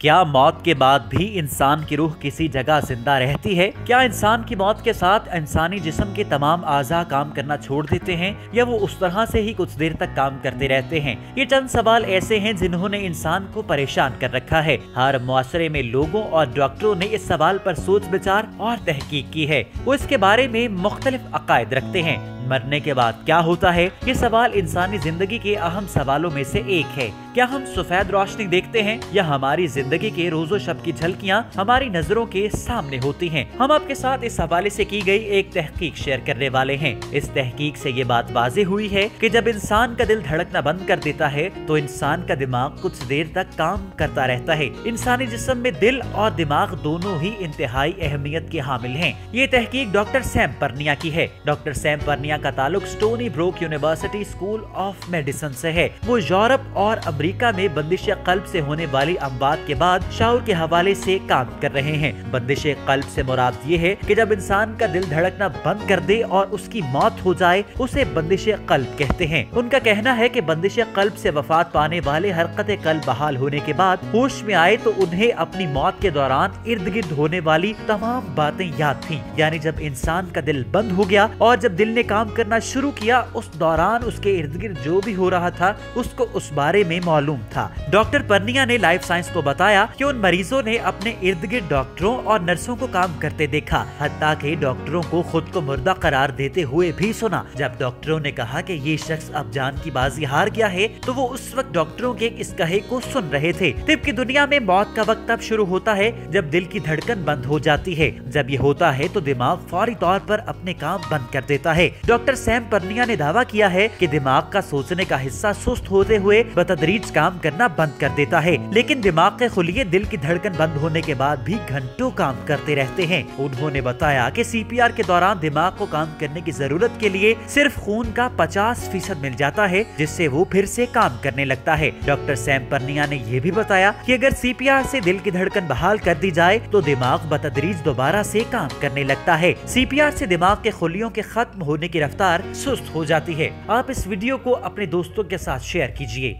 क्या मौत के बाद भी इंसान की रूह किसी जगह जिंदा रहती है? क्या इंसान की मौत के साथ इंसानी जिस्म के तमाम आज़ा काम करना छोड़ देते हैं या वो उस तरह से ही कुछ देर तक काम करते रहते हैं? ये चंद सवाल ऐसे हैं जिन्होंने इंसान को परेशान कर रखा है। हर मुआशरे में लोगों और डॉक्टरों ने इस सवाल पर सोच विचार और तहकीक की है। वो इसके बारे में मुख्तलिफ अकायद रखते हैं। मरने के बाद क्या होता है? ये सवाल इंसानी जिंदगी के अहम सवालों में से एक है। क्या हम सफेद रोशनी देखते हैं या हमारी जिंदगी के रोजो शब की झलकियां हमारी नजरों के सामने होती हैं? हम आपके साथ इस हवाले से की गई एक तहकीक शेयर करने वाले हैं। इस तहकीक से ये बात वाज़ेह हुई है कि जब इंसान का दिल धड़कना बंद कर देता है तो इंसान का दिमाग कुछ देर तक काम करता रहता है। इंसानी जिस्म में दिल और दिमाग दोनों ही इंतहाई अहमियत के हामिल हैं। ये तहकीक डॉक्टर सैम परनिया की है। डॉक्टर सैम परनिया का ताल्लुक stony broke university school of medicine से है। वो यूरोप और अमेरिका में बंदिश कल्ब से होने वाली अमवात के बाद शऊर के हवाले से काम कर रहे हैं। बंदिश कल्ब से मुराद ये है कि जब इंसान का दिल धड़कना बंद कर दे और उसकी मौत हो जाए उसे बंदिश कल्ब कहते हैं। उनका कहना है कि बंदिश कल्ब से वफात पाने वाले हरकत कल्ब बहाल होने के बाद होश में आए तो उन्हें अपनी मौत के दौरान इर्द गिर्द होने वाली तमाम बातें याद थीं। यानी जब इंसान का दिल बंद हो गया और जब दिल ने काम करना शुरू किया उस दौरान उसके इर्द गिर्द जो भी हो रहा था उसको उस बारे में मालूम था। डॉक्टर परनिया ने लाइफ साइंस को बताया कि उन मरीजों ने अपने इर्द गिर्द डॉक्टरों और नर्सों को काम करते देखा, हत्ता कि डॉक्टरों को खुद को मुर्दा करार देते हुए भी सुना। जब डॉक्टरों ने कहा कि ये शख्स अब जान की बाजी हार गया है तो वो उस वक्त डॉक्टरों के इस कहे को सुन रहे थे। तिब की दुनिया में मौत का वक्त तब शुरू होता है जब दिल की धड़कन बंद हो जाती है। जब ये होता है तो दिमाग फौरी तौर पर अपने काम बंद कर देता है। डॉक्टर सैम परनिया ने दावा किया है कि दिमाग का सोचने का हिस्सा सुस्त होते हुए बतदरीज काम करना बंद कर देता है, लेकिन दिमाग के खुलिये दिल की धड़कन बंद होने के बाद भी घंटों काम करते रहते हैं। उन्होंने बताया कि सीपीआर के दौरान दिमाग को काम करने की जरूरत के लिए सिर्फ खून का 50% मिल जाता है, जिससे वो फिर से काम करने लगता है। डॉक्टर सैम परनिया ने यह भी बताया कि अगर सीपीआर से दिल की धड़कन बहाल कर दी जाए तो दिमाग बतदरीज दोबारा से काम करने लगता है। सीपीआर से दिमाग के खुलियों के खत्म होने की रफ्तार सुस्त हो जाती है। आप इस वीडियो को अपने दोस्तों के साथ शेयर कीजिए।